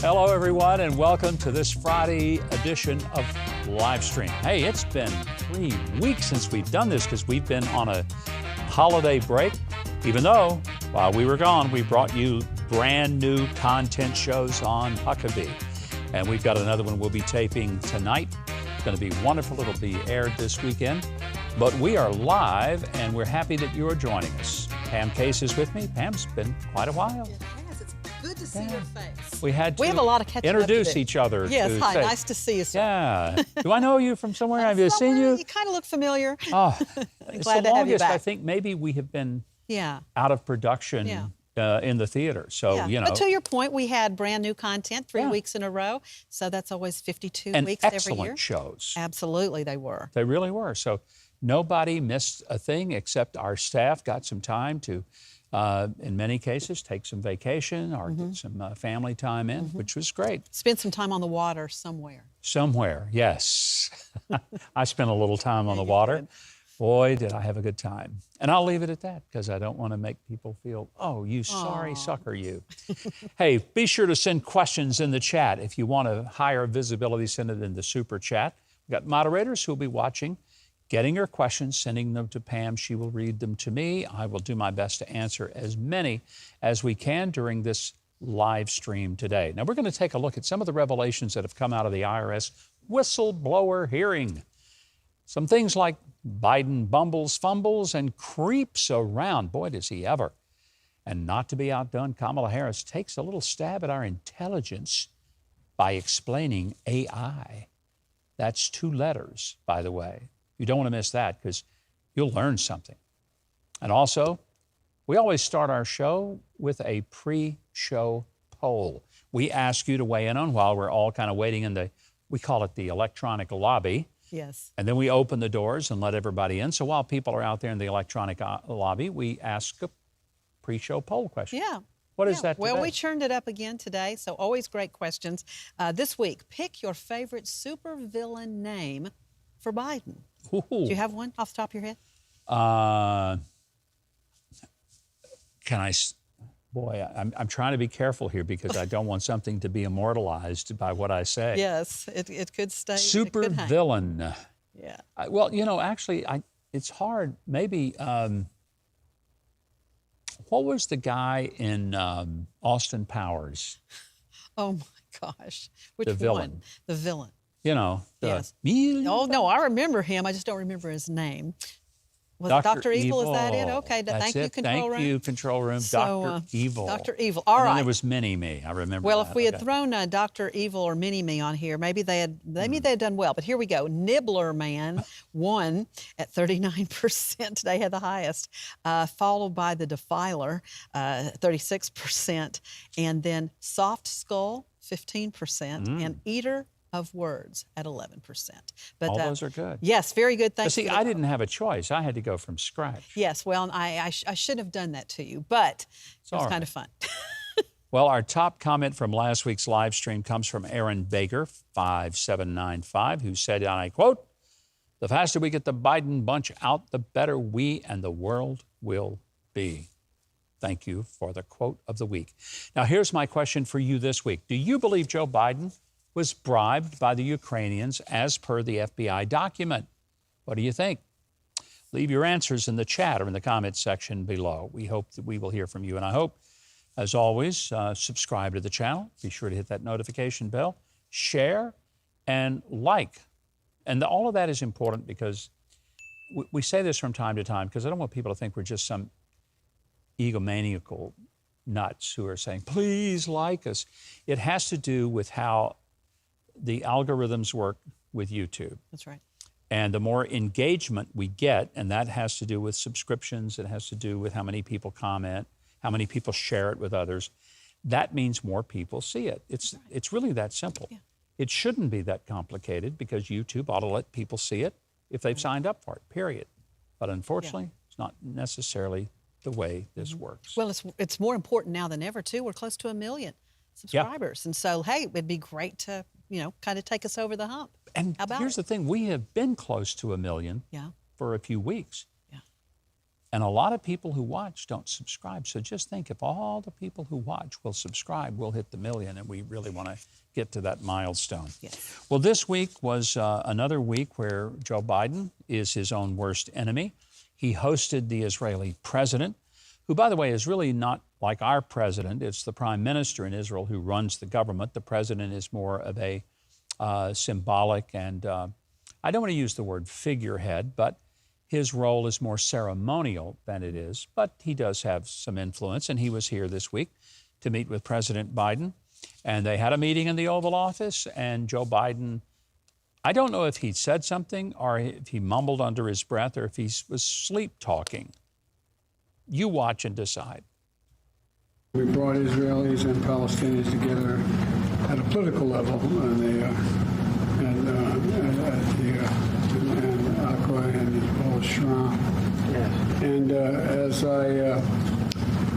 Hello, everyone, and welcome to this Friday edition of Livestream. Hey, it's been 3 weeks since we've done this because we've been on a holiday break, even though while we were gone, we brought you brand new content shows on Huckabee. And we've got another one we'll be taping tonight. It's going to be wonderful. It'll be aired this weekend. But we are live, and we're happy that you are joining us. Pam Case is with me. Pam's been quite a while. Yes, it's good to see your face. We had to have a lot of catching introduce up to do. each other. Yes, hi, say, nice to see you, sir. Yeah. Do I know you from somewhere? Have you seen you? You kind of look familiar. Oh, it's glad the to have you longest back. I think maybe we have been Yeah. out of production in the theater. So, Yeah. you know. But to your point, we had brand new content 3 Yeah. weeks in a row. So that's always 52 and weeks every excellent year. shows. Absolutely, they were. They really were. So nobody missed a thing except our staff got some time to, in many cases, take some vacation or get some family time in, which was great. Spend some time on the water somewhere. Somewhere, yes. I spent a little time on the you water. did. Boy, did I have a good time. And I'll leave it at that because I don't want to make people feel, oh, you sorry sucker, you. Hey, be sure to send questions in the chat. If you want a higher visibility, send it in the super chat. We've got moderators who will be watching, getting your questions, sending them to Pam. She will read them to me. I will do my best to answer as many as we can during this live stream today. Now, we're going to take a look at some of the revelations that have come out of the IRS whistleblower hearing. Some things like Biden bumbles, fumbles, and creeps around. Boy, does he ever. And not to be outdone, Kamala Harris takes a little stab at our intelligence by explaining AI. That's 2 letters, by the way. You don't want to miss that because you'll learn something. And also, we always start our show with a pre-show poll. We ask you to weigh in on while we're all kind of waiting in we call it the electronic lobby. Yes. And then we open the doors and let everybody in. So while people are out there in the electronic lobby, we ask a pre-show poll question. Yeah. What is that Well, today? we churned it up again today, so always great questions. This week, pick your favorite supervillain name for Biden. Ooh. Do you have one off the top of your head? Can I? Boy, I'm trying to be careful here because I don't want something to be immortalized by what I say. Yes, it could stay. Super it could hang. villain. Yeah. Well, you know, actually, it's hard. Maybe, what was the guy in Austin Powers? Oh my gosh. Which The villain. one? The villain. You know, Yes. Oh no, I remember him. I just don't remember his name. Was it Dr. Evil? Is that it? Okay. That's Thank you, it. Control Room. Thank you, Control Room. So, Dr. Evil. Dr. Evil. All and right. then there was Mini-Me. I remember Well, that. if we had Okay. thrown Dr. Evil or Mini-Me on here, maybe they had done well. But here we go. Nibbler Man won at 39%. Today had the highest, followed by the Defiler, 36%, and then Soft Skull, 15%, and Eater of Words at 11%. But All those are good. yes, very good. But Thanks. see, for the- I didn't have a choice. I had to go from scratch. Yes, well, I shouldn't have done that to you, but it was all kind of fun. Well, our top comment from last week's live stream comes from Aaron Baker, 5795, who said, and I quote, "The faster we get the Biden bunch out, the better we and the world will be." Thank you for the quote of the week. Now, here's my question for you this week. Do you believe Joe Biden was bribed by the Ukrainians as per the FBI document? What do you think? Leave your answers in the chat or in the comments section below. We hope that we will hear from you. And I hope, as always, subscribe to the channel. Be sure to hit that notification bell, share, and like. And all of that is important because we say this from time to time because I don't want people to think we're just some egomaniacal nuts who are saying, please like us. It has to do with how the algorithms work with YouTube. That's right. And the more engagement we get, and that has to do with subscriptions, it has to do with how many people comment, how many people share it with others, that means more people see it. It's really that simple. Yeah. It shouldn't be that complicated because YouTube ought to let people see it if they've signed up for it, period. But unfortunately, it's not necessarily the way this works. Well, it's more important now than ever, too. We're close to 1 million subscribers. And so, hey, it'd be great to, kind of take us over the hump. And How about here's it? the thing, we have been close to 1 million Yeah. for a few weeks. Yeah. And a lot of people who watch don't subscribe. So just think, if all the people who watch will subscribe, we'll hit the million, and we really want to get to that milestone. Yes. Well, this week was another week where Joe Biden is his own worst enemy. He hosted the Israeli president, who, by the way, is really not like our president. It's the prime minister in Israel who runs the government. The president is more of a symbolic and, I don't want to use the word figurehead, but his role is more ceremonial than it is. But he does have some influence, and he was here this week to meet with President Biden. And they had a meeting in the Oval Office, and Joe Biden, I don't know if he said something or if he mumbled under his breath or if he was sleep talking. You watch and decide. We brought Israelis and Palestinians together at a political level, and Akwa and Shram. Yes. And as I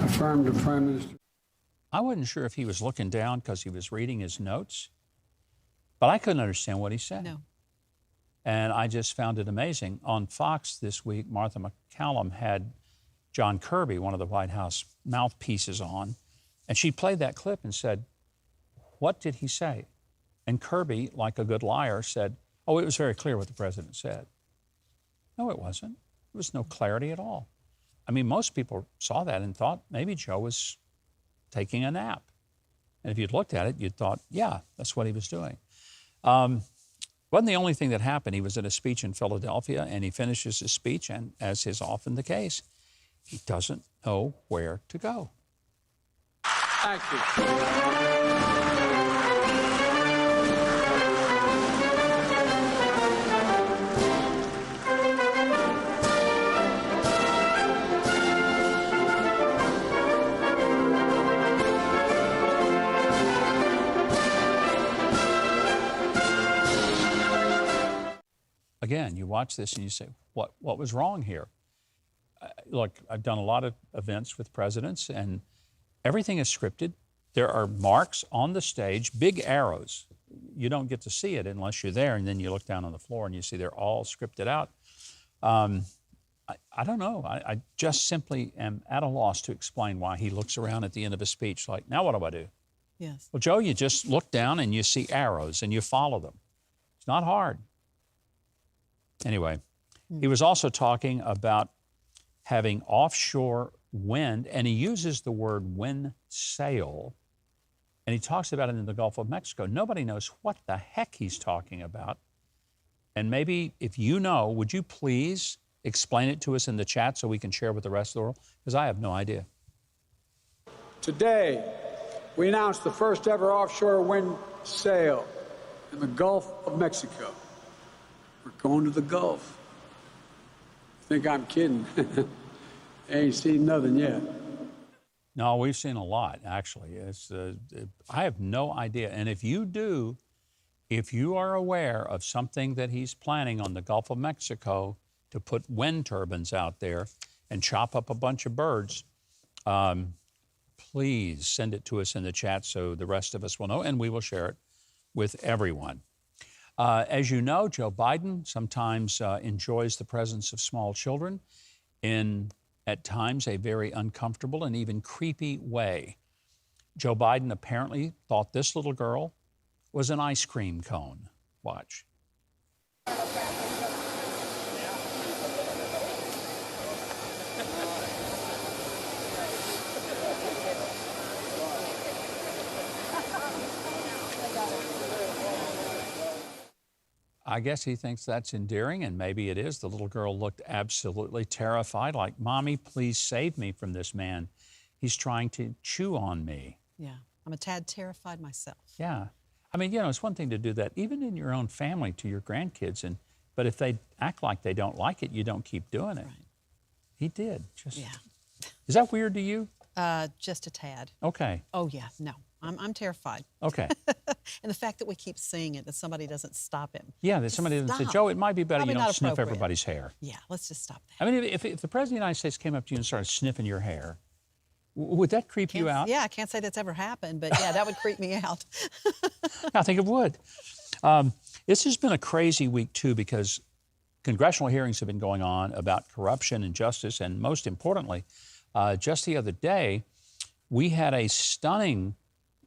affirmed the Prime Minister. I wasn't sure if he was looking down because he was reading his notes, but I couldn't understand what he said. No. And I just found it amazing. On Fox this week, Martha McCallum had John Kirby, one of the White House mouthpieces, on, and she played that clip and said, "What did he say?" And Kirby, like a good liar, said, "Oh, it was very clear what the president said." No, it wasn't. There was no clarity at all. I mean, most people saw that and thought maybe Joe was taking a nap. And if you'd looked at it, you'd thought, yeah, that's what he was doing. Wasn't the only thing that happened. He was at a speech in Philadelphia, and he finishes his speech, and as is often the case, he doesn't know where to go. Thank you. Again, you watch this and you say, what was wrong here? Look, I've done a lot of events with presidents, and everything is scripted. There are marks on the stage, big arrows. You don't get to see it unless you're there, and then you look down on the floor and you see they're all scripted out. I don't know. I just simply am at a loss to explain why he looks around at the end of a speech like, now what do I do? Yes. Well, Joe, you just look down and you see arrows and you follow them. It's not hard. Anyway, he was also talking about having offshore wind, and he uses the word wind sail, and he talks about it in the Gulf of Mexico. Nobody knows what the heck he's talking about. And maybe if you know, would you please explain it to us in the chat so we can share with the rest of the world? Because I have no idea. Today, we announced the first ever offshore wind sail in the Gulf of Mexico. We're going to the Gulf. Think I'm kidding. Ain't seen nothing yet. No, we've seen a lot, actually. I have no idea. And if you do, if you are aware of something that he's planning on the Gulf of Mexico to put wind turbines out there and chop up a bunch of birds, please send it to us in the chat so the rest of us will know, and we will share it with everyone. As you know, Joe Biden sometimes enjoys the presence of small children in, at times, a very uncomfortable and even creepy way. Joe Biden apparently thought this little girl was an ice cream cone. Watch. I guess he thinks that's endearing, and maybe it is. The little girl looked absolutely terrified, like, "Mommy, please save me from this man. He's trying to chew on me." Yeah, I'm a tad terrified myself. Yeah. I mean, you know, it's one thing to do that, even in your own family, to your grandkids, but if they act like they don't like it, you don't keep doing it. Right. He did. Yeah. Is that weird to you? Just a tad. Okay. Oh, yeah, no. I'm terrified. Okay. And the fact that we keep seeing it, that somebody doesn't stop him. Yeah, that somebody doesn't say, Stop. "Joe, it might be better Probably you don't not sniff appropriate. everybody's hair." Yeah, let's just stop that. I mean, if the President of the United States came up to you and started sniffing your hair, would that creep you out? Yeah, I can't say that's ever happened, but yeah, that would creep me out. I think it would. This has been a crazy week, too, because congressional hearings have been going on about corruption and justice, and most importantly, just the other day, we had a stunning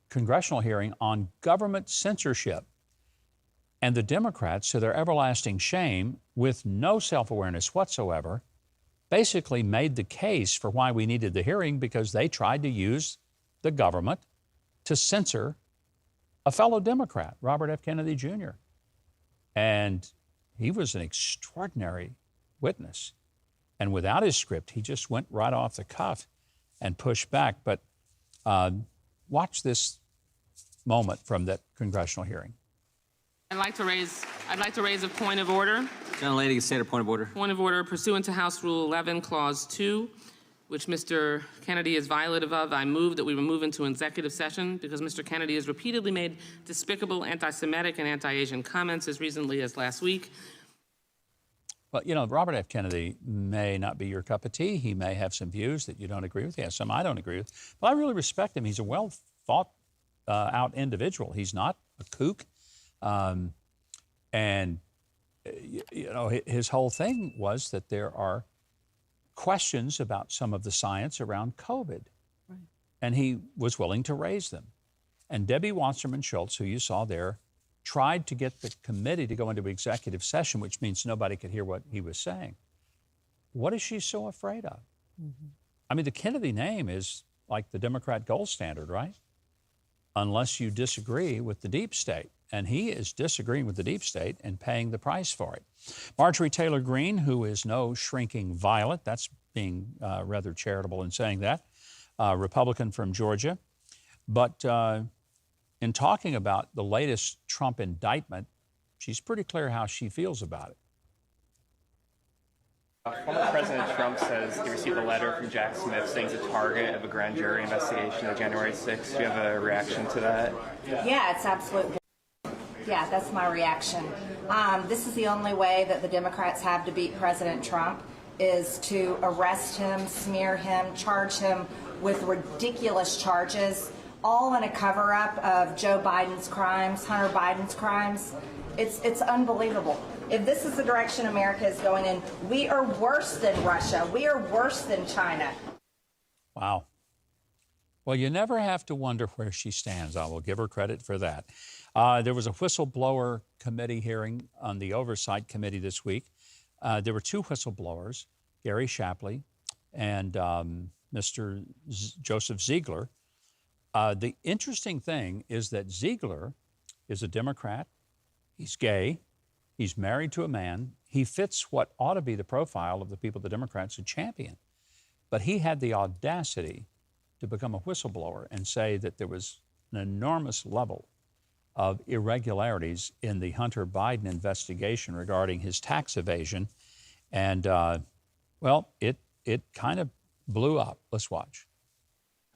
congressional hearing on government censorship. And the Democrats, to their everlasting shame, with no self-awareness whatsoever, basically made the case for why we needed the hearing because they tried to use the government to censor a fellow Democrat, Robert F. Kennedy Jr. And he was an extraordinary witness. And without his script, he just went right off the cuff and pushed back. But watch this moment from that congressional hearing. I'd like to raise a point of order. Gentlelady can state a point of order. Point of order pursuant to House Rule 11, Clause 2, which Mr. Kennedy is violative of. I move that we move into executive session because Mr. Kennedy has repeatedly made despicable anti-Semitic and anti-Asian comments as recently as last week. Well, you know, Robert F. Kennedy may not be your cup of tea. He may have some views that you don't agree with. He has some I don't agree with. But I really respect him. He's a well thought out individual. He's not a kook. And, you know, his whole thing was that there are questions about some of the science around COVID. Right. And he was willing to raise them. And Debbie Wasserman Schultz, who you saw there, tried to get the committee to go into executive session, which means nobody could hear what he was saying. What is she so afraid of? Mm-hmm. I mean, the Kennedy name is like the Democrat gold standard, right? Unless you disagree with the deep state. And he is disagreeing with the deep state and paying the price for it. Marjorie Taylor Greene, who is no shrinking violet, that's being rather charitable in saying that, Republican from Georgia. But in talking about the latest Trump indictment, she's pretty clear how she feels about it. Former President Trump says he received a letter from Jack Smith saying he's a target of a grand jury investigation of January 6th. Do you have a reaction to that? Yeah, it's absolutely. Yeah, that's my reaction. This is the only way that the Democrats have to beat President Trump is to arrest him, smear him, charge him with ridiculous charges, all in a cover-up of Joe Biden's crimes, Hunter Biden's crimes. It's unbelievable. If this is the direction America is going in, we are worse than Russia. We are worse than China. Wow. Well, you never have to wonder where she stands. I will give her credit for that. There was a whistleblower committee hearing on the Oversight Committee this week. There were two whistleblowers, Gary Shapley and Mr. Joseph Ziegler. The interesting thing is that Ziegler is a Democrat. He's gay. He's married to a man. He fits what ought to be the profile of the people the Democrats would champion. But he had the audacity to become a whistleblower and say that there was an enormous level of irregularities in the Hunter Biden investigation regarding his tax evasion. And, well, it kind of blew up. Let's watch.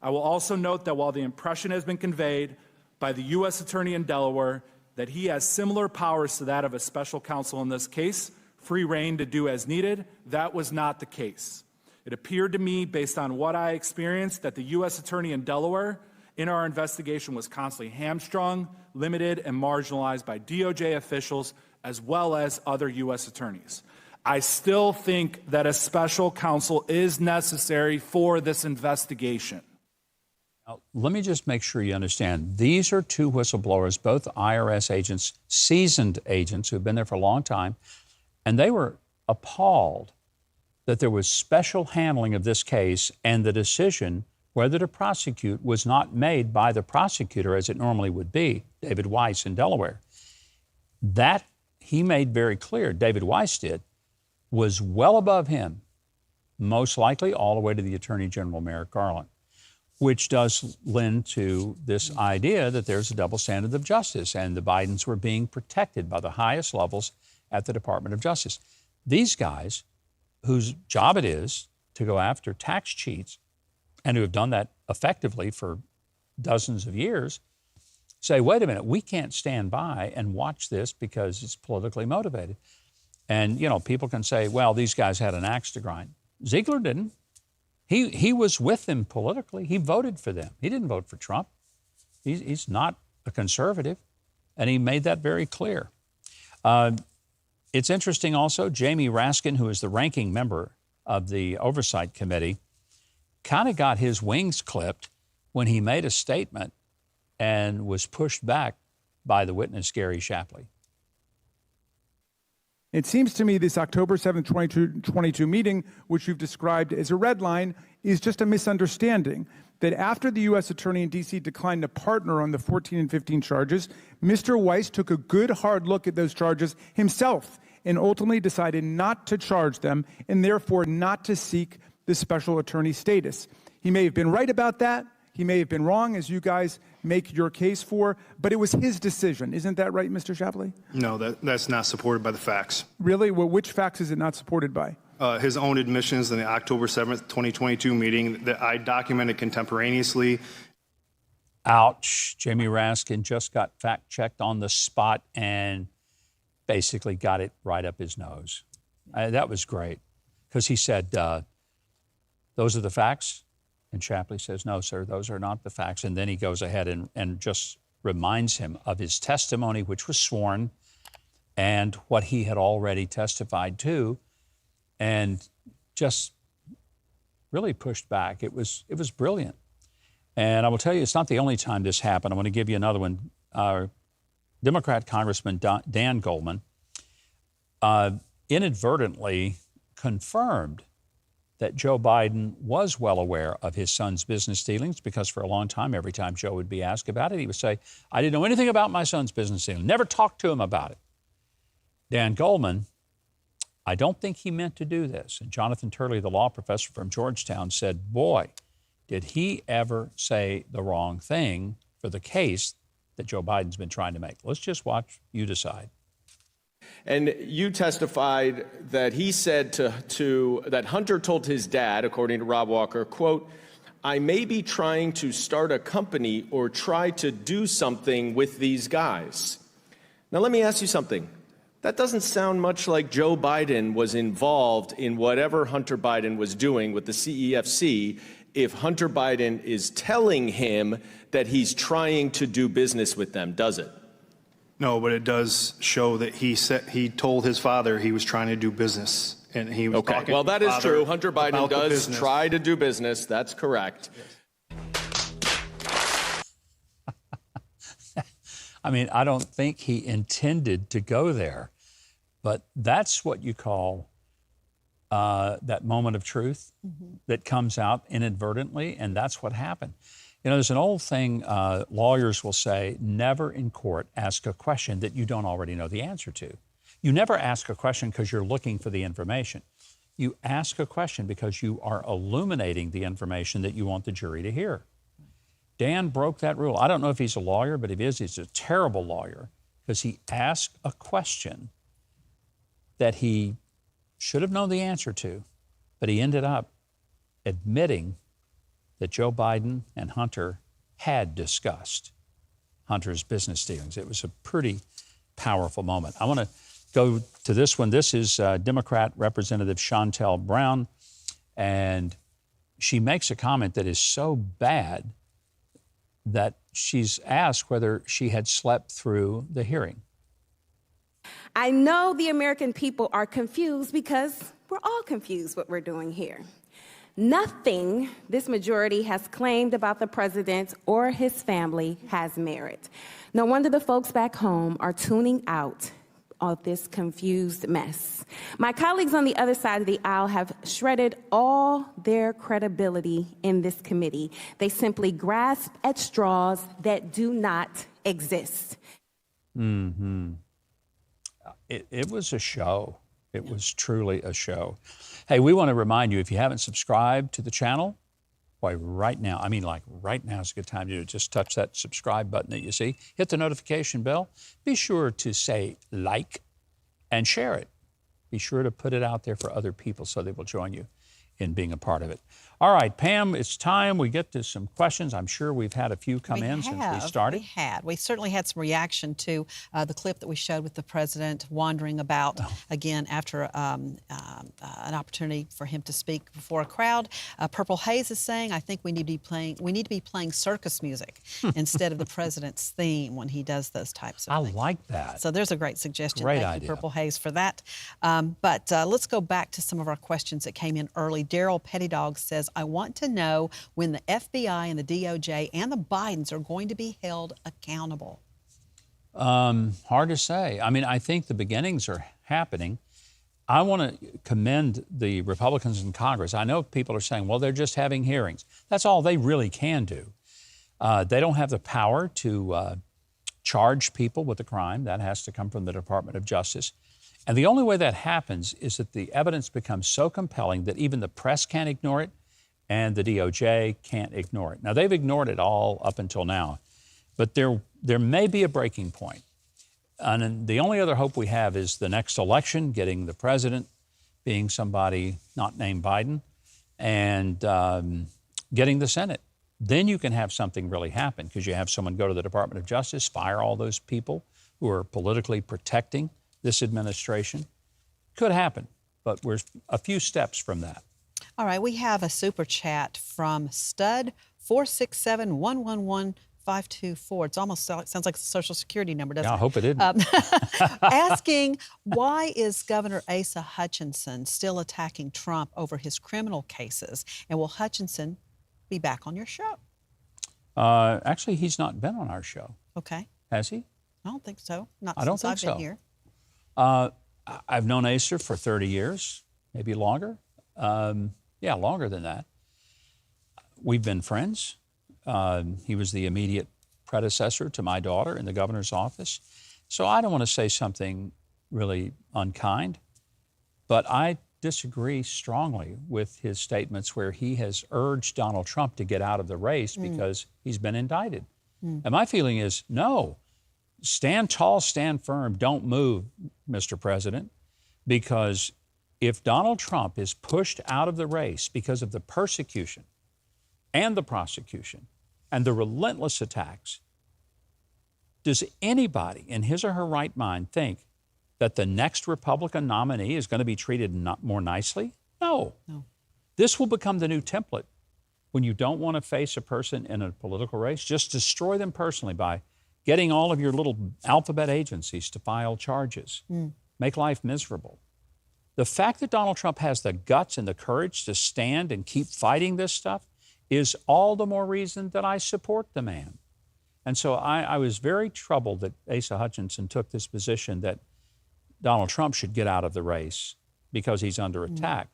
I will also note that while the impression has been conveyed by the U.S. Attorney in Delaware that he has similar powers to that of a special counsel in this case, free rein to do as needed, that was not the case. It appeared to me, based on what I experienced, that the U.S. Attorney in Delaware in our investigation was constantly hamstrung, limited, and marginalized by DOJ officials as well as other U.S. attorneys. I still think that a special counsel is necessary for this investigation. Now, let me just make sure you understand. These are two whistleblowers, both IRS agents, seasoned agents who have been there for a long time, and they were appalled that there was special handling of this case and the decision whether to prosecute was not made by the prosecutor as it normally would be, David Weiss in Delaware. That he made very clear, David Weiss did, was well above him, most likely all the way to the Attorney General Merrick Garland, which does lend to this idea that there's a double standard of justice and the Bidens were being protected by the highest levels at the Department of Justice. These guys, whose job it is to go after tax cheats and who have done that effectively for dozens of years, say, wait a minute, we can't stand by and watch this because it's politically motivated. And, you know, people can say, well, these guys had an axe to grind. Ziegler didn't. He was with them politically. He voted for them. He didn't vote for Trump. He's not a conservative, and he made that very clear. It's interesting also, Jamie Raskin, who is the ranking member of the Oversight Committee, kind of got his wings clipped when he made a statement and was pushed back by the witness, Gary Shapley. It seems to me this October 7th, 2022 meeting, which you've described as a red line, is just a misunderstanding. That after the U.S. Attorney in D.C. declined to partner on the 14 and 15 charges, Mr. Weiss took a good hard look at those charges himself and ultimately decided not to charge them and therefore not to seek the special attorney status. He may have been right about that. He may have been wrong, as you guys make your case for, but it was his decision. Isn't that right, Mr. Shapley? No, that's not supported by the facts. Really? Well, which facts is it not supported by? His own admissions in the October 7th, 2022 meeting that I documented contemporaneously. Ouch. Jamie Raskin just got fact-checked on the spot and basically got it right up his nose. That was great, because he said, those are the facts? And Shapley says, no, sir, those are not the facts. And then he goes ahead and just reminds him of his testimony, which was sworn, and what he had already testified to, and just really pushed back. It was brilliant. And I will tell you, it's not the only time this happened. I want to give you another one. Democrat Congressman Dan Goldman inadvertently confirmed that Joe Biden was well aware of his son's business dealings, because for a long time, every time Joe would be asked about it, he would say, I didn't know anything about my son's business dealings, never talked to him about it. Dan Goldman, I don't think he meant to do this. And Jonathan Turley, the law professor from Georgetown, said, boy, did he ever say the wrong thing for the case that Joe Biden's been trying to make. Let's just watch, you decide. And you testified that he said that Hunter told his dad, according to Rob Walker, quote, I may be trying to start a company or try to do something with these guys. Now, let me ask you something. That doesn't sound much like Joe Biden was involved in whatever Hunter Biden was doing with the CEFC if Hunter Biden is telling him that he's trying to do business with them, does it? No, but it does show that he told his father he was trying to do business, and he was okay. talking Well, that is true. Hunter Biden does try to do business. That's correct. I mean, I don't think he intended to go there, but that's what you call that moment of truth that comes out inadvertently, and that's what happened. You know, there's an old thing lawyers will say, never in court ask a question that you don't already know the answer to. You never ask a question because you're looking for the information. You ask a question because you are illuminating the information that you want the jury to hear. Dan broke that rule. I don't know if he's a lawyer, but if he is, he's a terrible lawyer, because he asked a question that he should have known the answer to, but he ended up admitting that Joe Biden and Hunter had discussed Hunter's business dealings. It was a pretty powerful moment. I want to go to this one. This is Democrat Representative Shontel Brown, and she makes a comment that is so bad that she's asked whether she had slept through the hearing. I know the American people are confused because we're all confused what we're doing here. Nothing this majority has claimed about the president or his family has merit. No wonder the folks back home are tuning out of this confused mess. My colleagues on the other side of the aisle have shredded all their credibility in this committee. They simply grasp at straws that do not exist. It was a show. It was truly a show. Hey, we want to remind you, if you haven't subscribed to the channel, why right now, right now is a good time to do it. Just touch that subscribe button that you see. Hit the notification bell. Be sure to say like and share it. Be sure to put it out there for other people so they will join you in being a part of it. All right, Pam, it's time we get to some questions. I'm sure we've had a few come in since we started. We certainly had some reaction to the clip that we showed with the president wandering about again after an opportunity for him to speak before a crowd. Purple Haze is saying, I think we need to be playing circus music instead of the president's theme when he does those types of things. I like that. So there's a great suggestion. Great Thank idea. you, Purple Haze, for that. But let's go back to some of our questions that came in early. Daryl Pettydog says, I want to know when the FBI and the DOJ and the Bidens are going to be held accountable. Hard to say. I mean, I think the beginnings are happening. I want to commend the Republicans in Congress. I know people are saying, well, they're just having hearings. That's all they really can do. They don't have the power to charge people with a crime. That has to come from the Department of Justice. And the only way that happens is that the evidence becomes so compelling that even the press can't ignore it and the DOJ can't ignore it. Now, they've ignored it all up until now, but there may be a breaking point. And the only other hope we have is the next election, getting the president being somebody not named Biden, and getting the Senate. Then you can have something really happen because you have someone go to the Department of Justice, fire all those people who are politically protecting this administration. Could happen, but we're a few steps from that. All right, we have a super chat from Stud467111524. It almost sounds like a Social Security number, doesn't it? I hope it didn't. Asking, why is Governor Asa Hutchinson still attacking Trump over his criminal cases? And will Hutchinson be back on your show? Actually, he's not been on our show. Okay. Has he? I don't think so. Not I don't since think I've been here. I've known Asa for 30 years, maybe longer. Yeah, longer than that. We've been friends. He was the immediate predecessor to my daughter in the governor's office. So I don't want to say something really unkind, but I disagree strongly with his statements where he has urged Donald Trump to get out of the race because he's been indicted. And my feeling is, no, stand tall, stand firm, don't move, Mr. President, because if Donald Trump is pushed out of the race because of the persecution and the prosecution and the relentless attacks, does anybody in his or her right mind think that the next Republican nominee is going to be treated more nicely? No. This will become the new template. When you don't want to face a person in a political race, just destroy them personally by getting all of your little alphabet agencies to file charges. Make life miserable. The fact that Donald Trump has the guts and the courage to stand and keep fighting this stuff is all the more reason that I support the man. And so I was very troubled that Asa Hutchinson took this position that Donald Trump should get out of the race because he's under attack.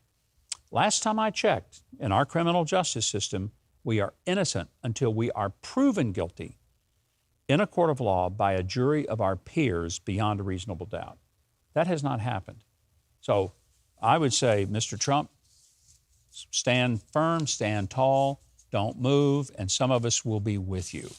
Last time I checked, in our criminal justice system, we are innocent until we are proven guilty in a court of law by a jury of our peers beyond a reasonable doubt. That has not happened. So I would say, Mr. Trump, stand firm, stand tall, don't move, and some of us will be with you.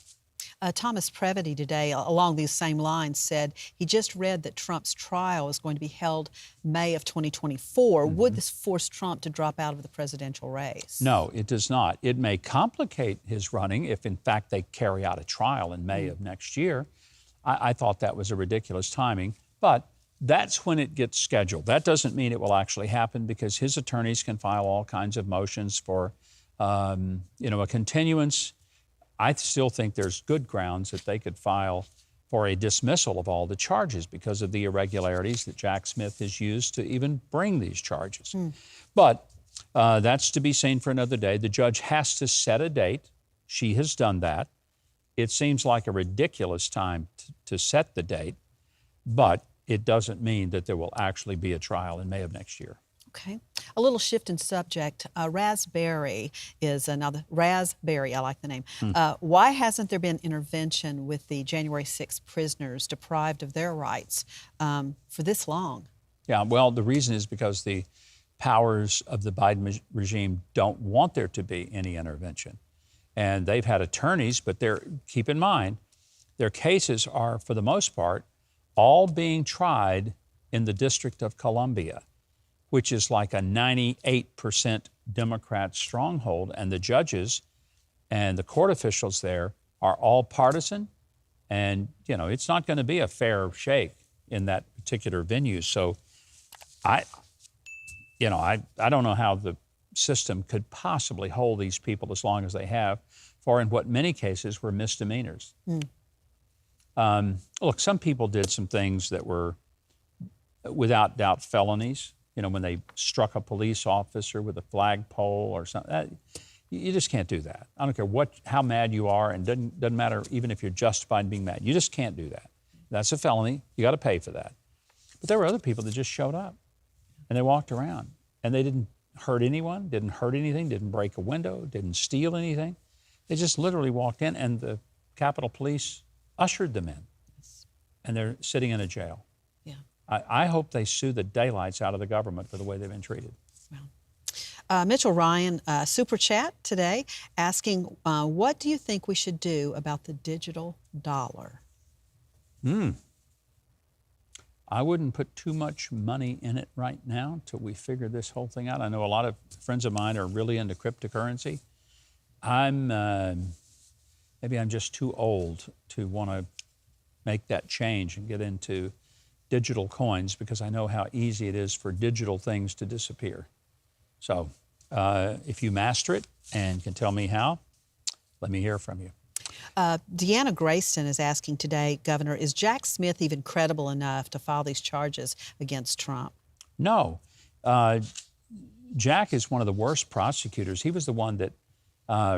Thomas Previty today, along these same lines, said he just read that Trump's trial is going to be held May of 2024. Would this force Trump to drop out of the presidential race? No, it does not. It may complicate his running if, in fact, they carry out a trial in May of next year. I thought that was a ridiculous timing, but that's when it gets scheduled. That doesn't mean it will actually happen because his attorneys can file all kinds of motions for, a continuance. I still think there's good grounds that they could file for a dismissal of all the charges because of the irregularities that Jack Smith has used to even bring these charges. But that's to be seen for another day. The judge has to set a date. She has done that. It seems like a ridiculous time to set the date, but it doesn't mean that there will actually be a trial in May of next year. Okay. A little shift in subject. Raspberry is another. Raspberry, I like the name. Why hasn't there been intervention with the January 6th prisoners deprived of their rights for this long? Yeah, well, the reason is because the powers of the Biden regime don't want there to be any intervention. And they've had attorneys, but keep in mind, their cases are, for the most part, all being tried in the District of Columbia, which is like a 98% Democrat stronghold, and the judges and the court officials there are all partisan, and it's not going to be a fair shake in that particular venue. So I don't know how the system could possibly hold these people as long as they have, for in what many cases were misdemeanors. Look, some people did some things that were without doubt felonies. When they struck a police officer with a flagpole or something, you just can't do that. I don't care how mad you are, and doesn't matter even if you're justified in being mad. You just can't do that. That's a felony. You got to pay for that. But there were other people that just showed up, and they walked around, and they didn't hurt anyone, didn't hurt anything, didn't break a window, didn't steal anything. They just literally walked in, and the Capitol Police ushered them in, and they're sitting in a jail. Yeah. I hope they sue the daylights out of the government for the way they've been treated. Mitchell Ryan, super chat today, asking, what do you think we should do about the digital dollar? I wouldn't put too much money in it right now until we figure this whole thing out. I know a lot of friends of mine are really into cryptocurrency. Maybe I'm just too old to want to make that change and get into digital coins, because I know how easy it is for digital things to disappear. So if you master it and can tell me how, let me hear from you. Deanna Grayston is asking today, Governor, is Jack Smith even credible enough to file these charges against Trump? No. Jack is one of the worst prosecutors. He was the one that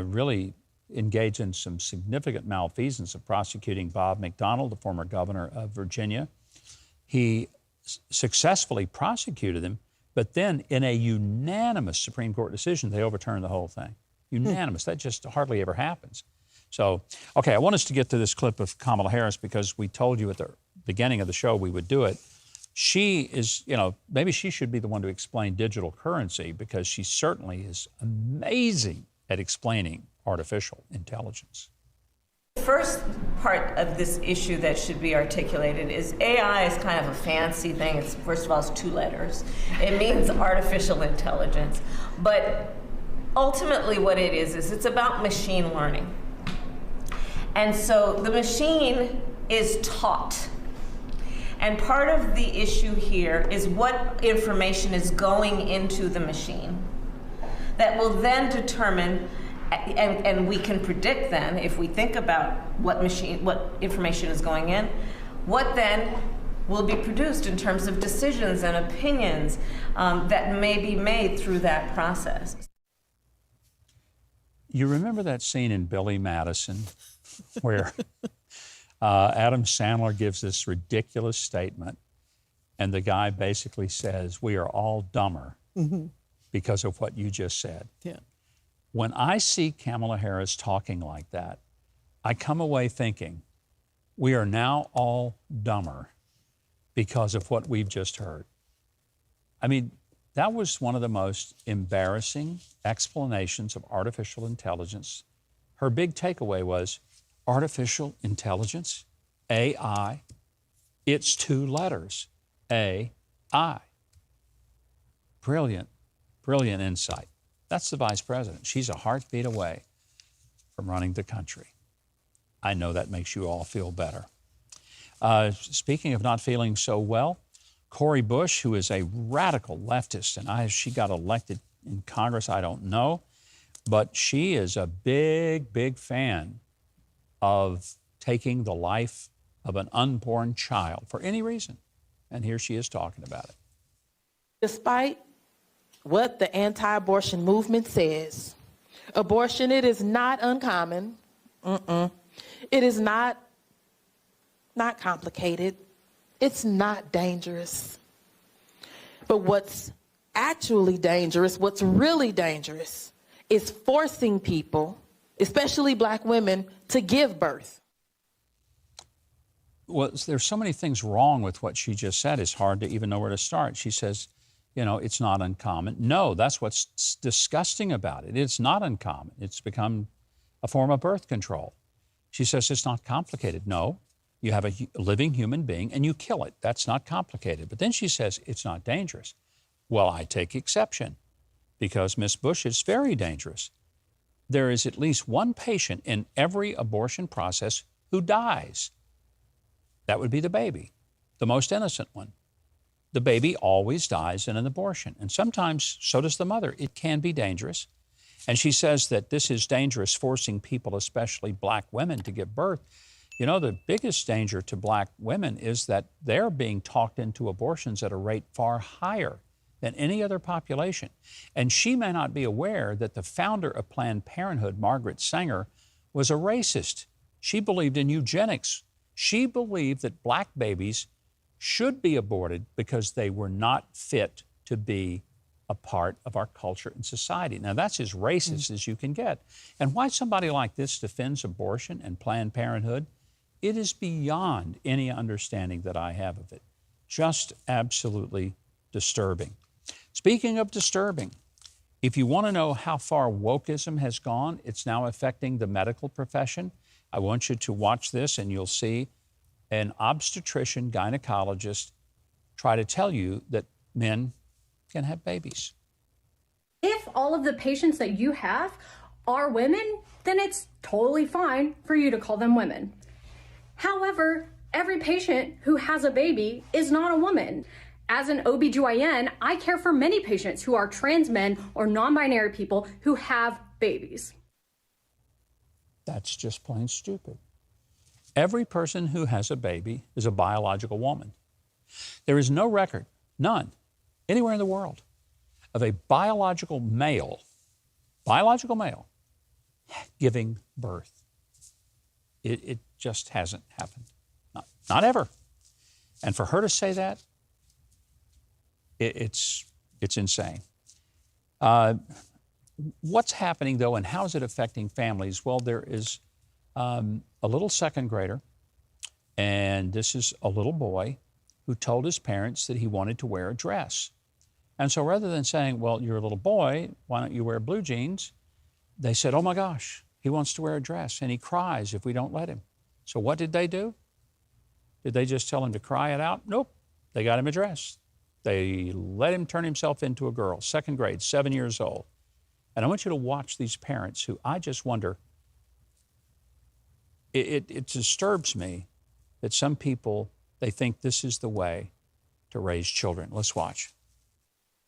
really engaged in some significant malfeasance of prosecuting Bob McDonnell, the former governor of Virginia. He successfully prosecuted him, but then in a unanimous Supreme Court decision, they overturned the whole thing. Unanimous. That just hardly ever happens. So, okay, I want us to get to this clip of Kamala Harris because we told you at the beginning of the show we would do it. She is, maybe she should be the one to explain digital currency, because she certainly is amazing at explaining artificial intelligence. The first part of this issue that should be articulated is AI is kind of a fancy thing. First of all, it's 2 letters. It means artificial intelligence. But ultimately what it is it's about machine learning. And so the machine is taught. And part of the issue here is what information is going into the machine that will then determine, and we can predict then, if we think about what information is going in, what then will be produced in terms of decisions and opinions that may be made through that process. You remember that scene in Billy Madison where Adam Sandler gives this ridiculous statement, and the guy basically says, "We are all dumber because of what you just said." Yeah. When I see Kamala Harris talking like that, I come away thinking, we are now all dumber because of what we've just heard. I mean, that was one of the most embarrassing explanations of artificial intelligence. Her big takeaway was, artificial intelligence, AI, it's 2 letters, AI. Brilliant, brilliant insight. That's the vice president. She's a heartbeat away from running the country. I know that makes you all feel better. Speaking of not feeling so well, Cori Bush, who is a radical leftist, and she got elected in Congress, I don't know, but she is a big, big fan of taking the life of an unborn child for any reason. And here she is talking about it. Despite what the anti-abortion movement says, abortion, it is not uncommon. It is not complicated. It's not dangerous. But what's actually dangerous, what's really dangerous, is forcing people, especially Black women, to give birth. Well, there's so many things wrong with what she just said. It's hard to even know where to start. She says, it's not uncommon. No, that's what's disgusting about it. It's not uncommon. It's become a form of birth control. She says it's not complicated. No, you have a living human being and you kill it. That's not complicated. But then she says it's not dangerous. Well, I take exception. because Miss Bush is very dangerous. There is at least one patient in every abortion process who dies. That would be the baby, the most innocent one. The baby always dies in an abortion, and sometimes so does the mother. It can be dangerous. And she says that this is dangerous, forcing people, especially black women, to give birth. You know, the biggest danger to black women is that they're being talked into abortions at a rate far higher than any other population. And she may not be aware that the founder of Planned Parenthood, Margaret Sanger, was a racist. She believed in eugenics. She believed that black babies should be aborted because they were not fit to be a part of our culture and society. Now, that's as racist as you can get. And why somebody like this defends abortion and Planned Parenthood, it is beyond any understanding that I have of it. Just absolutely disturbing. Speaking of disturbing, if you want to know how far wokeism has gone, it's now affecting the medical profession. I want you to watch this and you'll see an obstetrician gynecologist try to tell you that men can have babies. If all of the patients that you have are women, then it's totally fine for you to call them women. However, every patient who has a baby is not a woman. As an OBGYN, I care for many patients who are trans men or non-binary people who have babies. That's just plain stupid. Every person who has a baby is a biological woman. There is no record, none, anywhere in the world, of a biological male giving birth. It just hasn't happened. Not ever. And for her to say that, it's insane. What's happening, though, and how is it affecting families? Well, there is a little second grader, and this is a little boy who told his parents that he wanted to wear a dress. And so rather than saying, well, you're a little boy, why don't you wear blue jeans? They said, oh my gosh, he wants to wear a dress, and he cries if we don't let him. So what did they do? Did they just tell him to cry it out? Nope. They got him a dress. They let him turn himself into a girl, second grade, 7 years old. And I want you to watch these parents who I just wonder, it disturbs me that some people, they think this is the way to raise children. Let's watch.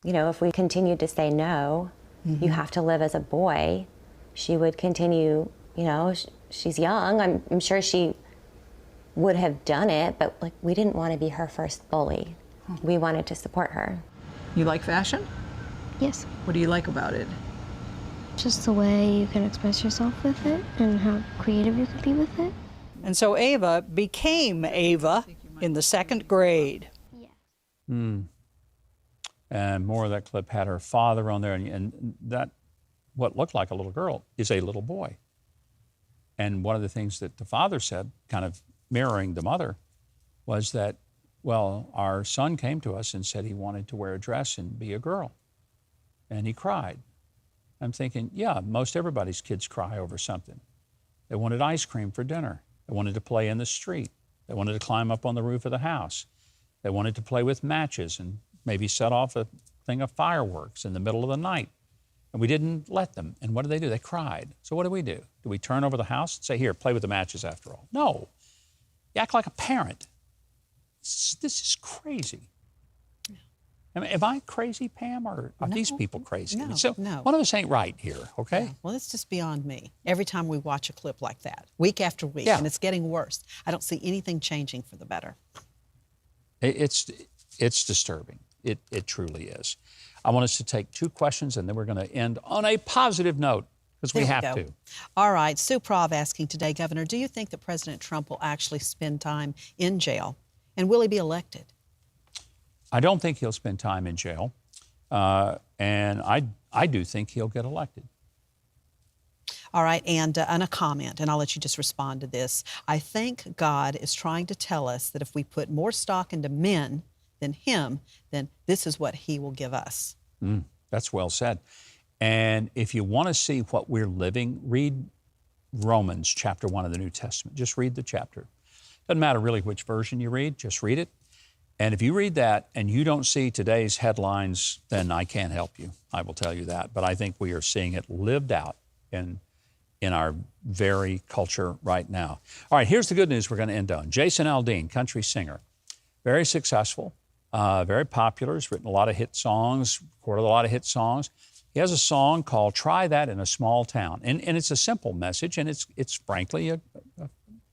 You know, if we continued to say no, you have to live as a boy, she would continue, you know, she's young. I'm sure she would have done it, but like we didn't want to be her first bully. We wanted to support her. You like fashion? Yes. What do you like about it? Just the way you can express yourself with it and how creative you can be with it. And so Ava became Ava in the second grade. And more of that clip had her father on there, and that, what looked like a little girl, is a little boy. And one of the things that the father said, kind of mirroring the mother, was that, well, our son came to us and said he wanted to wear a dress and be a girl. And he cried. I'm thinking, yeah, most everybody's kids cry over something. They wanted ice cream for dinner. They wanted to play in the street. They wanted to climb up on the roof of the house. They wanted to play with matches and maybe set off a thing of fireworks in the middle of the night. And we didn't let them. And what did? They cried. So what do? Do we turn over the house and say, here, play with the matches after all? No. You act like a parent. This is crazy. Am I crazy, Pam, or are these people crazy? No, so one of us ain't right here, okay? Yeah, well, it's just beyond me. Every time we watch a clip like that, week after week, and it's getting worse, I don't see anything changing for the better. It's disturbing. It truly is. I want us to take 2 questions, and then we're going to end on a positive note, because we have to. All right. Sue Prov asking today, Governor, do you think that President Trump will actually spend time in jail? And will he be elected? I don't think he'll spend time in jail. And I do think he'll get elected. All right, and a comment, and I'll let you just respond to this. I think God is trying to tell us that if we put more stock into men than him, then this is what he will give us. That's well said. And if you want to see what we're living, read Romans chapter 1 of the New Testament. Just read the chapter. Doesn't matter really which version you read, just read it. And if you read that and you don't see today's headlines, then I can't help you. I will tell you that. But I think we are seeing it lived out in our very culture right now. All right, here's the good news we're going to end on. Jason Aldean, country singer, very successful, very popular. He's written a lot of hit songs, recorded a lot of hit songs. He has a song called Try That in a Small Town. And it's a simple message, and it's frankly a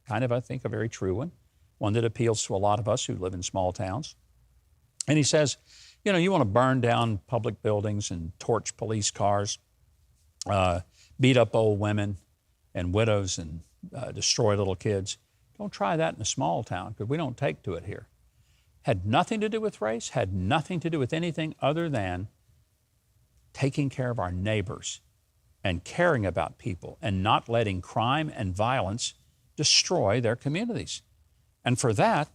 kind of, I think, a very true one that appeals to a lot of us who live in small towns. And he says, you know, you want to burn down public buildings and torch police cars, beat up old women and widows and destroy little kids. Don't try that in a small town, because we don't take to it here. Had nothing to do with race, had nothing to do with anything other than taking care of our neighbors and caring about people and not letting crime and violence destroy their communities. And for that,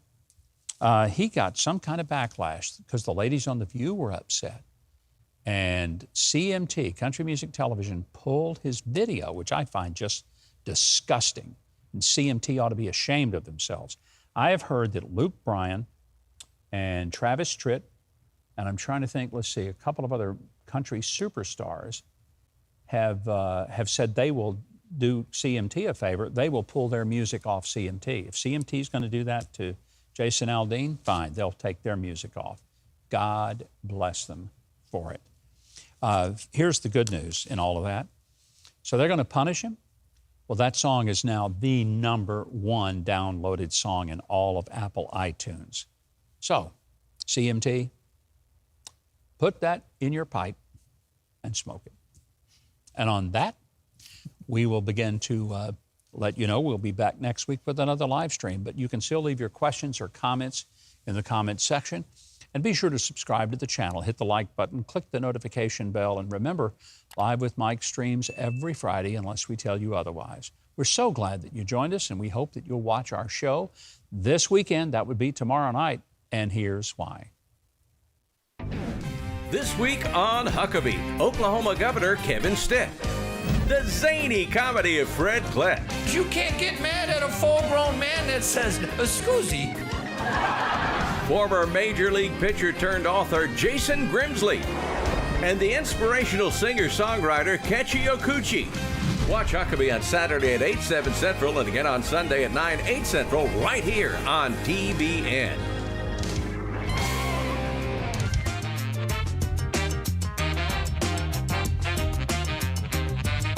he got some kind of backlash because the ladies on The View were upset. And CMT, Country Music Television, pulled his video, which I find just disgusting. And CMT ought to be ashamed of themselves. I have heard that Luke Bryan and Travis Tritt, and I'm trying to think, let's see, a couple of other country superstars have said they will do CMT a favor. They will pull their music off CMT. If CMT is going to do that to Jason Aldean, fine, they'll take their music off. God bless them for it. Here's the good news in all of that. So they're going to punish him? Well, that song is now the #1 downloaded song in all of Apple iTunes. So, CMT, put that in your pipe and smoke it. And on that, we will begin to let you know we'll be back next week with another live stream. But you can still leave your questions or comments in the comments section. And be sure to subscribe to the channel, hit the like button, click the notification bell, and remember, Live with Mike streams every Friday unless we tell you otherwise. We're so glad that you joined us, and we hope that you'll watch our show this weekend. That would be tomorrow night, and here's why. This week on Huckabee, Oklahoma Governor Kevin Stitt. The zany comedy of Fred Klett. You can't get mad at a full-grown man that says, "Scusi." Former Major League pitcher turned author Jason Grimsley. And the inspirational singer-songwriter Kechi Okuchi. Watch Huckabee on Saturday at 8, 7 Central, and again on Sunday at 9, 8 Central, right here on TBN.